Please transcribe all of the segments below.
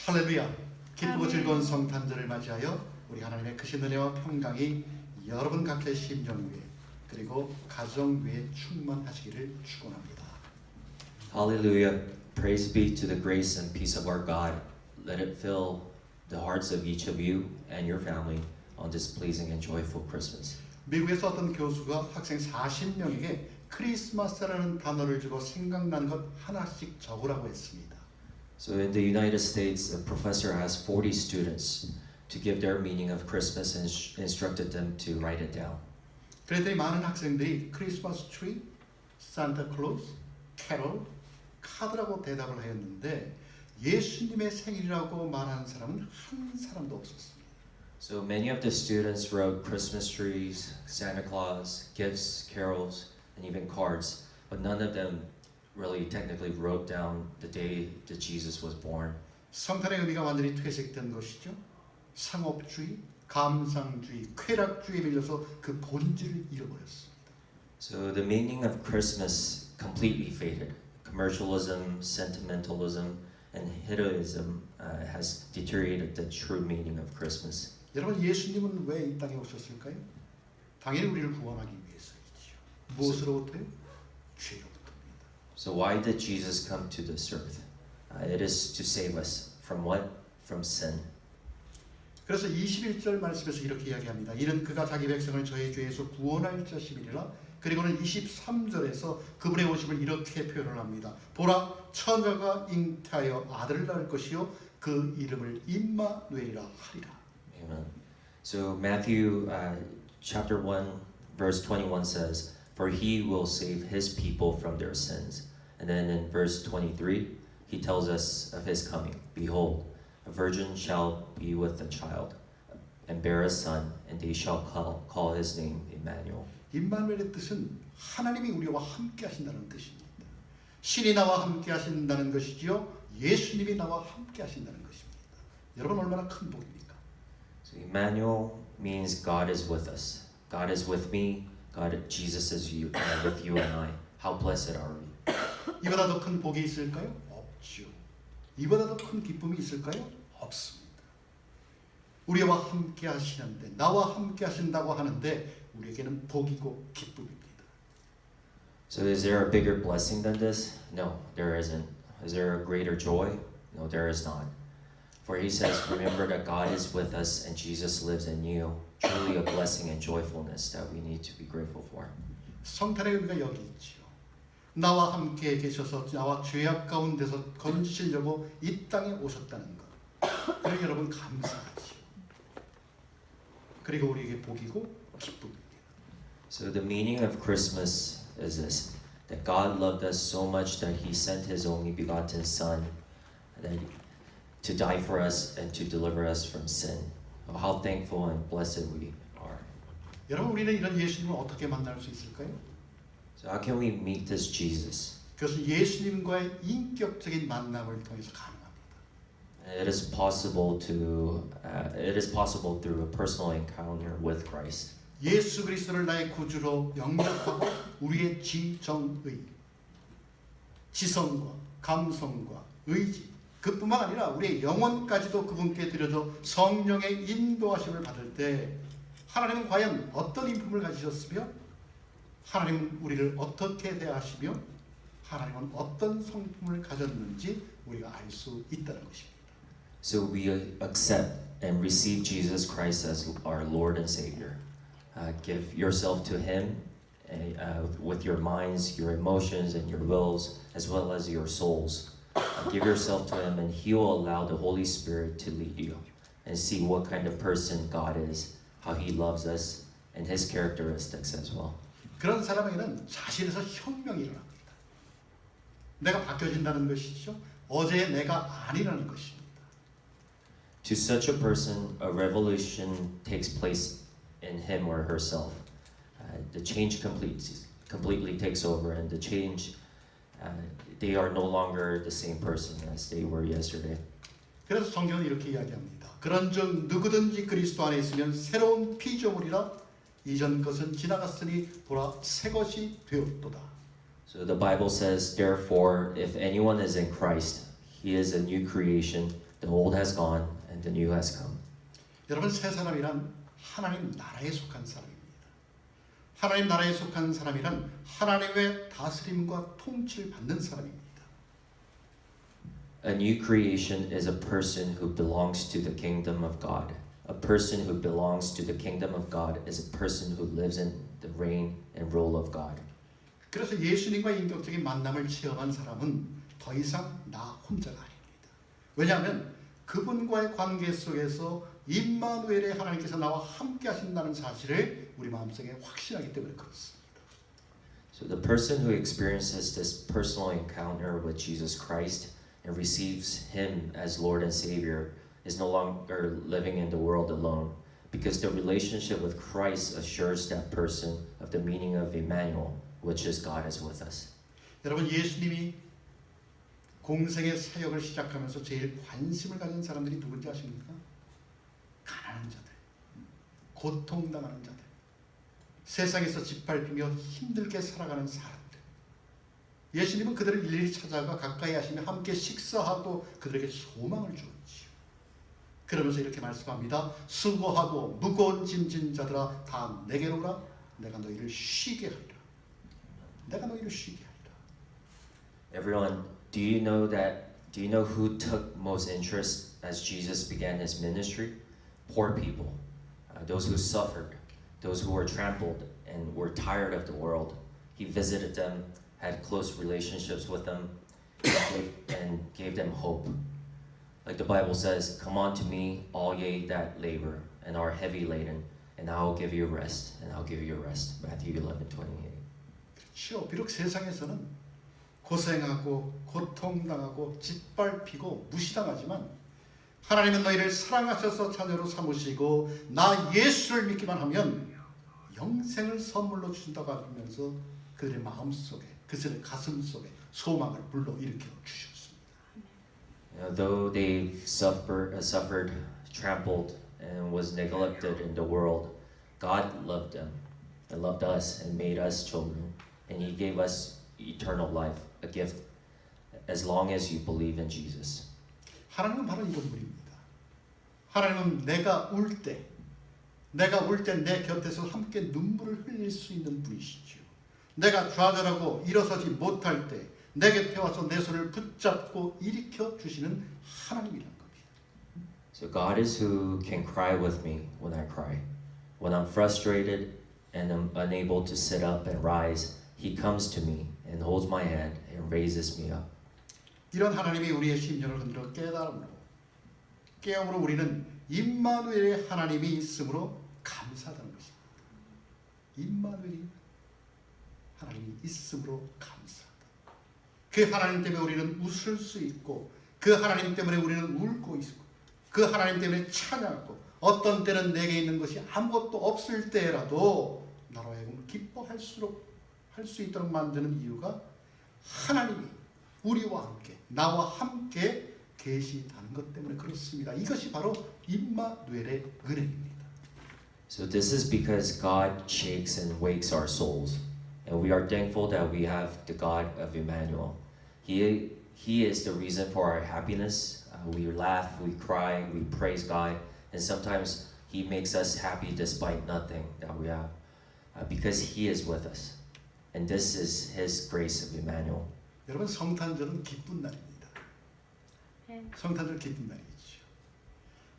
할렐루야. 기쁘고 즐거운 성탄절을 맞이하여 우리 하나님의 크신 은혜와 평강이 여러분 각자의 심령 위에 그리고 가정 위에 충만하시기를 축원합니다. Hallelujah. Praise be to the grace and peace of our God. Let it fill the hearts of each of you and your family on this pleasing and joyful Christmas. 미국에서 어떤 교수가 학생 40명에게 크리스마스라는 단어를 주고 생각나는 것 하나씩 적으라고 했습니다. So in the United States, a professor asked 40 students to give their meaning of Christmas and instructed them to write it down. 그랬더니 많은 학생들이 크리스마스 트리, 산타 클로스, 캐롤, 카드라고 대답을 하였는데 예수님의 생일이라고 말하는 사람은 한 사람도 없었습니다. So many of the students wrote Christmas trees, Santa Claus, gifts, carols, and even cards, but none of them really technically wrote down the day that Jesus was born. 성탄의 의미가 완전히 퇴색된 것이죠. 상업주의, 감상주의, 쾌락주의에 밀려서 그 본질을 잃어버렸습니다. So the meaning of Christmas completely faded. Commercialism, sentimentalism, and hedonism has deteriorated the true meaning of Christmas. 여러분, 예수님은 왜 이 땅에 오셨을까요? 당연히 우리를 구원하기 위해서이지요. 무엇으로부터요? 죄로부터입니다. So why did Jesus come to this earth? It is to save us from what? From sin. 그래서 21절 말씀에서 이렇게 이야기합니다. 이는 그가 자기 백성을 저희 죄에서 구원할 자심이라. 그리고는 23절에서 그분의 오심을 이렇게 표현을 합니다. 보라, 처녀가 잉태하여 아들을 낳을 것이요 그 이름을 임마누엘이라 하리라. Amen. So Matthew chapter 1 verse 21 says, "For he will save his people from their sins." And then in verse 23, he tells us of his coming. Behold, a virgin shall be with a child and bear a son, and they shall call his name Emmanuel. 임마누엘의 뜻은 하나님이 우리와 함께 하신다는 뜻입니다. 신이 나와 함께 하신다는 것이지요. 예수님이 나와 함께 하신다는 것입니다. 여러분 얼마나 큰 복입니까? So Emmanuel means God is with us. God is with me. Jesus is with you and I. How blessed are we? 이보다 더 큰 복이 있을까요? 없죠. 이보다 더 큰 기쁨이 있을까요? 없습니다. 우리와 함께 하시는데, 나와 함께 하신다고 하는데 우리에게는 복이고 기쁨입니다. So is there a bigger blessing than this? No, there isn't. Is there a greater joy? No, there is not. For he says, remember that God is with us and Jesus lives in you. Truly a blessing and joyfulness that we need to be grateful for. 성탄의 의미가 여기 있지요. 나와 함께 계셔서 나와 죄악 가운데서 건지시려고 이 땅에 오셨다는 것. 그래서 여러분 감사하지요. 그리고 우리에게 복이고 기쁨입니다. So the meaning of Christmas is this, that God loved us so much that he sent his only begotten Son to die for us and to deliver us from sin. How thankful and blessed we are. 여러분 우리는 이런 예수님을 어떻게 만날 수 있을까요? So how can we meet this Jesus? 그것은 예수님과의 인격적인 만남을 통해서 가능합니다. It is possible through a personal encounter with Christ. 예수 그리스도를 나의 구주로 영접하고 우리의 지정의, 지성과 감성과 의지, 그뿐만 아니라 우리의 영혼까지도 그분께 드려져 성령의 인도하심을 받을 때 하나님은 과연 어떤 인품을 가지셨으며 하나님은 우리를 어떻게 대하시며 하나님은 어떤 성품을 가졌는지 우리가 알 수 있다는 것입니다. So we accept and receive Jesus Christ as our Lord and Savior. Give yourself to Him with your minds, your emotions, and your wills, as well as your souls. Give yourself to Him, and He will allow the Holy Spirit to lead you and see what kind of person God is, how He loves us, and His characteristics as well. 그런 사람에게는 자신에서 혁명이 일어납니다. 내가 바뀌어진다는 것이죠. 어제의 내가 아니라는 것입니다. To such a person, a revolution takes place in him or herself. The change completely takes over, and the change, they are no longer the same person as they were yesterday. 그래서 성경은 이렇게 이야기합니다. 그런즉 누구든지 그리스도 안에 있으면 새로운 피조물이라 이전 것은 지나갔으니 보라 새 것이 되었도다. So the Bible says, therefore, if anyone is in Christ, He is a new creation. The old has gone and the new has come. 여러분, 새 사람이란 하나님 나라에 속한 사람입니다. 하나님 나라에 속한 사람이란 하나님의 다스림과 통치를 받는 사람입니다. A new creation is a person who belongs to the kingdom of God. A person who belongs to the kingdom of God is a person who lives in the reign and rule of God. 그래서 예수님과 인격적인 만남을 체험한 사람은 더 이상 나 혼자가 아닙니다. 왜냐하면 그분과의 관계 속에서 임마누엘의 하나님께서 나와 함께 하신다는 사실을 우리 마음속에 확신하기 때문에 그렇습니다. So the person who experiences this personal encounter with Jesus Christ and receives Him as Lord and Savior is no longer living in the world alone, because the relationship with Christ assures that person of the meaning of Emmanuel, which is God is with us. 여러분, 예수님이 공생의 사역을 시작하면서 제일 관심을 가진 사람들이 누군지 아십니까? 가난한 자들, 고통당하는 자들, 세상에서 짓밟히며 힘들게 살아가는 사람들. 예수님은 그들을 일일이 찾아가 가까이 하시며 함께 식사하고 그들에게 소망을 주었지요. 그러면서 이렇게 말씀합니다. 수고하고 무거운 짐진 자들아 다 내게로 오라. 내가 너희를 쉬게 하리라. 내가 너희를 쉬게 하리라. Everyone, do you know who took most interest as Jesus began His ministry? Poor people, those who suffered, those who were trampled and were tired of the world. He visited them, had close relationships with them, and gave them hope. Like the Bible says, "Come unto me, all ye that labor and are heavy laden, and I will give you rest, and I'll give you rest." Matthew 11:28. 그렇죠. 비록 세상에서는 고생하고 고통당하고 짓밟히고 무시당하지만 하나님은 너희를 사랑하셔서 자녀로 삼으시고 나 예수를 믿기만 하면 영생을 선물로 주신다고 하면서 그들의 마음속에 그들의 가슴속에 소망을 불러일으켜 주셨습니다. Though they suffered, trampled, and was neglected in the world, God loved them, and loved us, and made us children, and He gave us eternal life, a gift, as long as you believe in Jesus. 하나님은 바로 이런 분입니다. 하나님은 내가 울 때 내 곁에서 함께 눈물을 흘릴 수 있는 분이시죠. 내가 좌절하고 일어서지 못할 때 내 곁에 와서 내 손을 붙잡고 일으켜 주시는 하나님이란 겁니다. So God is who can cry with me when I cry. When I'm frustrated and I'm unable to sit up and rise, He comes to me and holds my hand and raises me up. 이런 하나님이 우리의 심령을 흔들어 깨움으로 우리는 임마누엘의 하나님이 있음으로 감사하다는 것입니다. 임마누엘이 하나님이 있음으로 감사하다. 그 하나님 때문에 우리는 웃을 수 있고 그 하나님 때문에 우리는 울고 있고 그 하나님 때문에 찬양하고 어떤 때는 내게 있는 것이 아무것도 없을 때라도 나로 하여금 기뻐할 수 있도록 만드는 이유가 하나님이 우리와 함께 나와 함께 계시다는 것 때문에 그렇습니다. 이것이 바로 임마누엘의 은혜입니다. So this is because God shakes and wakes our souls, and we are thankful that we have the God of Emmanuel. He is the reason for our happiness. We laugh, we cry, we praise God, and sometimes He makes us happy despite nothing that we have, because He is with us, and this is His grace of Emmanuel. 여러분, 성탄절은 기쁜 날입니다. 성탄절 기쁜 날이죠.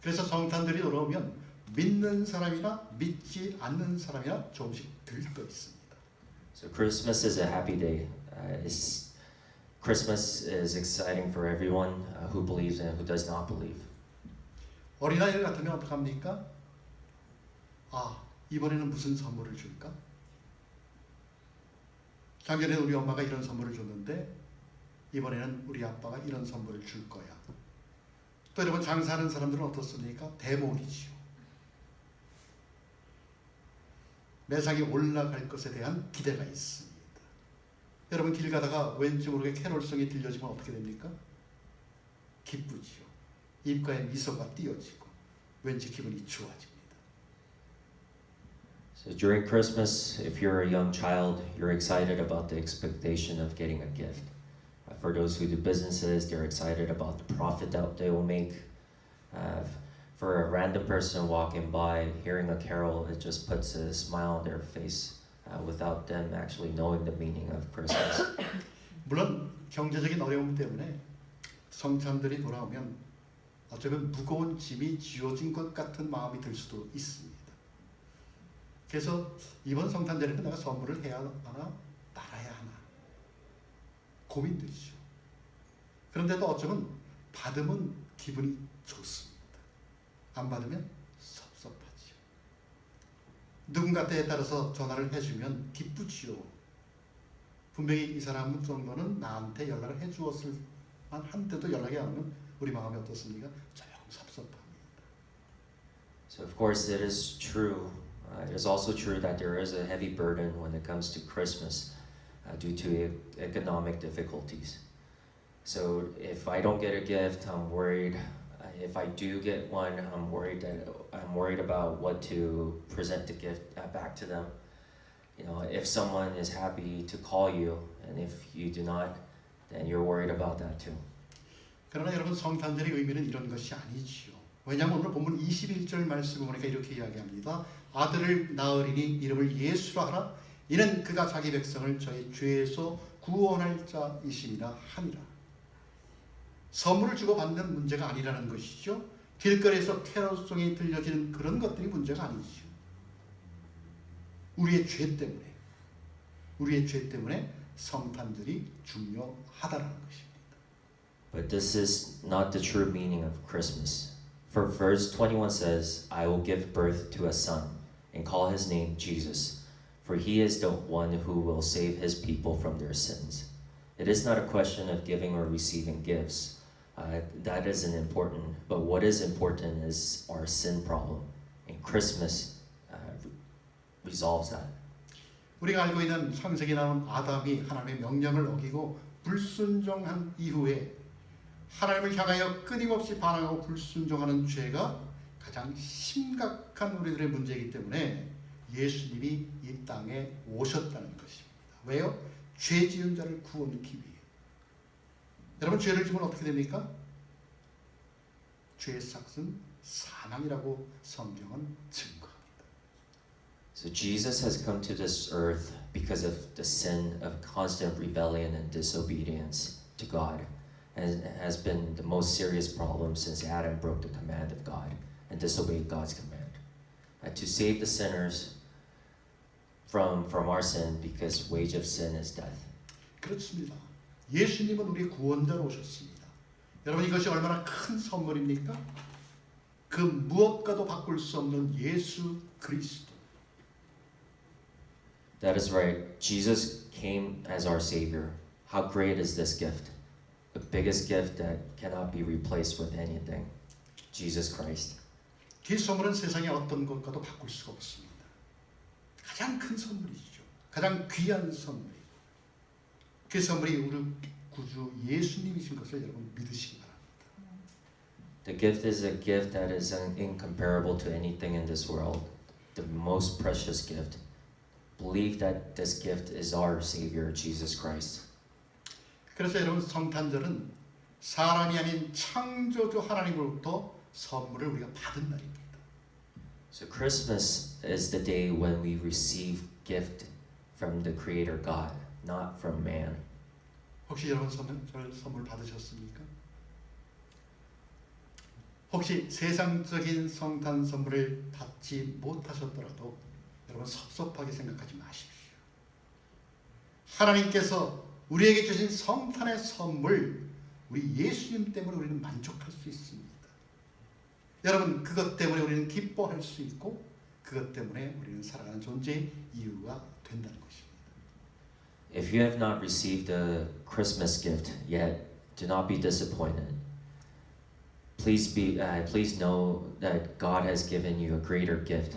그래서 성탄절이 돌아오면 믿는 사람이나 믿지 않는 사람이나 조금씩 들떠 있습니다. So Christmas is a happy day. Christmas is exciting for everyone who believes and who does not believe. 어린아이들 같으면 어떡합니까? 이번에는 무슨 선물을 줄까? 작년에 우리 엄마가 이런 선물을 줬는데 이번에는 우리 아빠가 이런 선물을 줄 거야. 또 여러분, 장사하는 사람들은 어떻습니까? 대목이지요. 매상이 올라갈 것에 대한 기대가 있습니다. 여러분, 길 가다가 왠지 모르게 캐롤송이 들려지면 어떻게 됩니까? 기쁘지요. 입가에 미소가 띄어지고 왠지 기분이 좋아집니다. So during Christmas, if you're a young child, you're excited about the expectation of getting a gift. For those who do businesses, they're excited about the profit that they will make. For a random person walking by, hearing a carol, it just puts a smile on their face without them actually knowing the meaning of Christmas. 물론 경제적인 어려움 때문에 성탄들이 돌아오면 어쩌면 무거운 짐이 지어진 것 같은 마음이 들 수도 있습니다. 그래서 이번 성탄절에는 내가 선물을 해야 하나 말아야 하나 고민되죠. 그런데도 어쩌면 받으면 기분이 좋습니다. 안 받으면 섭섭하죠. 누군가 때에 따라서 전화를 해주면 기쁘지요. 분명히 이 사람 정도는 나한테 연락을 해주었을 한데도 연락이 안 오면 우리 마음이 어떻습니까? 조금 섭섭합니다. So of course it is true. It is also true that there is a heavy burden when it comes to Christmas due to economic difficulties. So if I don't get a gift, I'm worried. If I do get one, I'm worried about what to present the gift back to them. You know, if someone is happy to call you, and if you do not, then you're worried about that too. 그러나 여러분 성탄절의 의미는 이런 것이 아니지요. 왜냐하면 오늘 본문 21절 말씀을 보니까 이렇게 이야기합니다. 아들을 낳으리니 이름을 예수라 하라. 이는 그가 자기 백성을 저희 죄에서 구원할 자이심이라 하니라. 선물을 주고 받는 문제가 아니라는 것이죠. 길거리에서 캐롤송이 들려지는 그런 것들이 문제가 아니지요. 우리의 죄 때문에 성탄절이 중요하다는 것입니다. But this is not the true meaning of Christmas. For verse 21 says, I will give birth to a son and call his name Jesus, for he is the one who will save his people from their sins. It is not a question of giving or receiving gifts. That isn't important, but what is important is our sin problem. And Christmas resolves that. 우리가 알고 있는 창세기 나온 아담이 하나님의 명령을 어기고 불순종한 이후에 하나님을 향하여 끊임없이 반항하고 불순종하는 죄가 가장 심각한 우리들의 문제이기 때문에 예수님이 이 땅에 오셨다는 것입니다. 왜요? 죄 지은 자를 구원하기 위해. 여러분 죄를 지면 어떻게 됩니까? 죄의 삭은 사망이라고 성경은 증거합니다. So Jesus has come to this earth because of the sin of constant rebellion and disobedience to God, and has been the most serious problem since Adam broke the command of God and disobeyed God's command. To save the sinners from our sin, because wage of sin is death. 그렇습니다. 예수님은 우리의 구원자로 오셨습니다. 여러분 이것이 얼마나 큰 선물입니까? 그 무엇과도 바꿀 수 없는 예수 그리스도. That is right. Jesus came as our Savior. How great is this gift? The biggest gift that cannot be replaced with anything. Jesus Christ. 그 선물은 세상의 어떤 것과도 바꿀 수가 없습니다. 가장 큰 선물이죠. 가장 귀한 선물이. 그 선물이 우리 구주 예수님이신 것을 여러분 믿으시기 바랍니다. The gift is a gift that is incomparable to anything in this world. The most precious gift. Believe that this gift is our Savior, Jesus Christ. 그래서 여러분 성탄절은 사람이 아닌 창조주 하나님으로부터 선물을 우리가 받은 날입니다. So Christmas is the day when we receive gift from the Creator God, not from man. 혹시 여러분 선물 받으셨습니까? 혹시 세상적인 성탄 선물을 받지 못하셨더라도 여러분 섭섭하게 생각하지 마십시오. 하나님께서 우리에게 주신 성탄의 선물, 우리 예수님 때문에 우리는 만족할 수 있습니다. 여러분 그것 때문에 우리는 기뻐할 수 있고 그것 때문에 우리는 살아가는 존재의 이유가 된다는 것입니다. If you have not received the Christmas gift yet, do not be disappointed. Please know that God has given you a greater gift,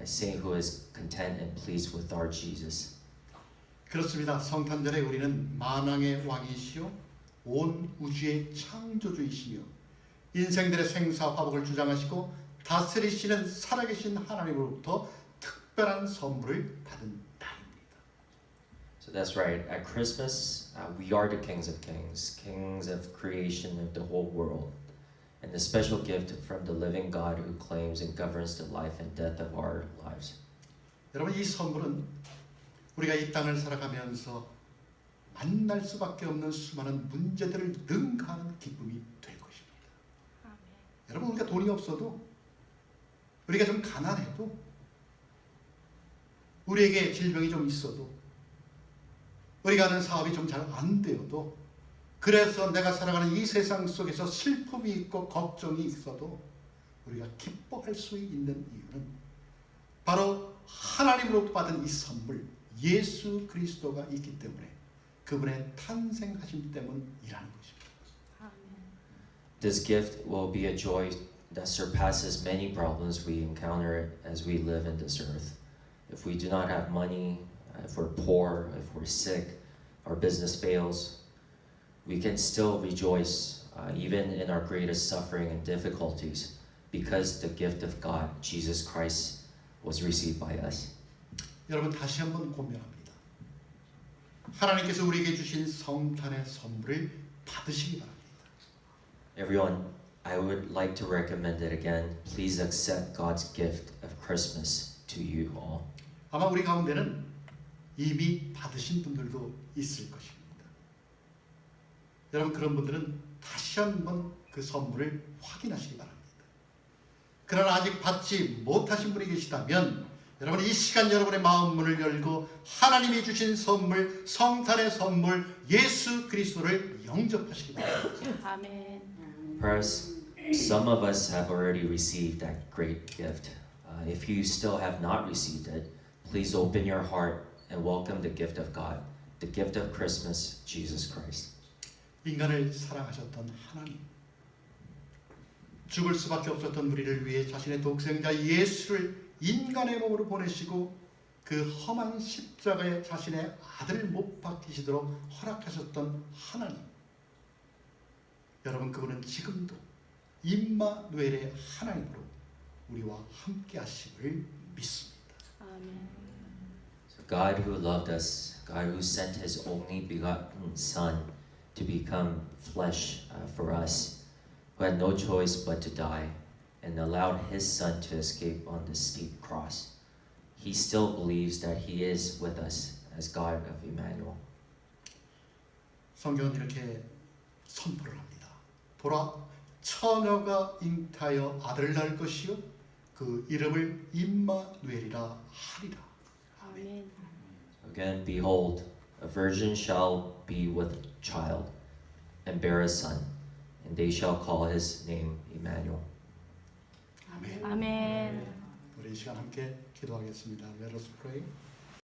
a saint who is content and pleased with our Jesus. 그렇습니다. 성탄절에 우리는 만왕의 왕이시요 온 우주의 창조주이시며 인생들의 생사 화복을 주장하시고 다스리시는 살아계신 하나님으로부터 특별한 선물을 받은 날입니다. So that's right. At Christmas, we are the kings of kings, kings of creation of the whole world, and the special gift from the living God who claims and governs the life and death of our lives. 여러분 이 선물은 우리가 이 땅을 살아가면서 만날 수밖에 없는 수많은 문제들을 능가하는 기쁨이 될 것입니다. 여러분 우리가 돈이 없어도 우리가 좀 가난해도 우리에게 질병이 좀 있어도 우리가 하는 사업이 좀 잘 안 되어도 그래서 내가 살아가는 이 세상 속에서 슬픔이 있고 걱정이 있어도 우리가 기뻐할 수 있는 이유는 바로 하나님으로부터 받은 이 선물 예수 그리스도가 있기 때문에 그분의 탄생하심 때문이라는 것입니다. This gift will be a joy that surpasses many problems we encounter as we live in this earth. If we do not have money, if we're poor, if we're sick, our business fails, we can still rejoice even in our greatest suffering and difficulties because the gift of God, Jesus Christ, was received by us. 여러분 다시 한번 고민합니다. 하나님께서 우리에게 주신 성탄의 선물을 받으시기 바랍니다. Everyone, I would like to recommend it again. Please accept God's gift of Christmas to you all. 아마 우리 가운데는 이미 받으신 분들도 있을 것입니다. 여러분 그런 분들은 다시 한번 그 선물을 확인하시기 바랍니다. 그러나 아직 받지 못하신 분이 계시다면 여러분 이 시간 여러분의 마음 문을 열고 하나님이 주신 선물 성탄의 선물 예수 그리스도를 영접하시기 바랍니다. 아멘. Perhaps some of us have already received that great gift. If you still have not received it, please open your heart and welcome the gift of God, the gift of Christmas, Jesus Christ. 인간을 사랑하셨던 하나님 죽을 수밖에 없었던 우리를 위해 자신의 독생자 예수를 인간의 몸으로 보내시고 그 험한 십자가에 자신의 아들을 못 박히시도록 허락하셨던 하나님 여러분 그분은 지금도 임마누엘의 하나님으로 우리와 함께 하심을 믿습니다. 아멘. So God who loved us, God who sent His only begotten Son to become flesh for us, who had no choice but to die and allowed His Son to escape on the steep cross. He still believes that He is with us as God of Emmanuel. 성경은 이렇게 선포를 합니다. 보라 처녀가 잉타하여 아들을 낳을 것이요 그 이름을 임마누엘이라 하리라. 아멘. Again, behold, a virgin shall be with child and bear a son, and they shall call his name Emmanuel. 아멘. 아멘. 우리 이 시간 함께 기도하겠습니다. Let us pray.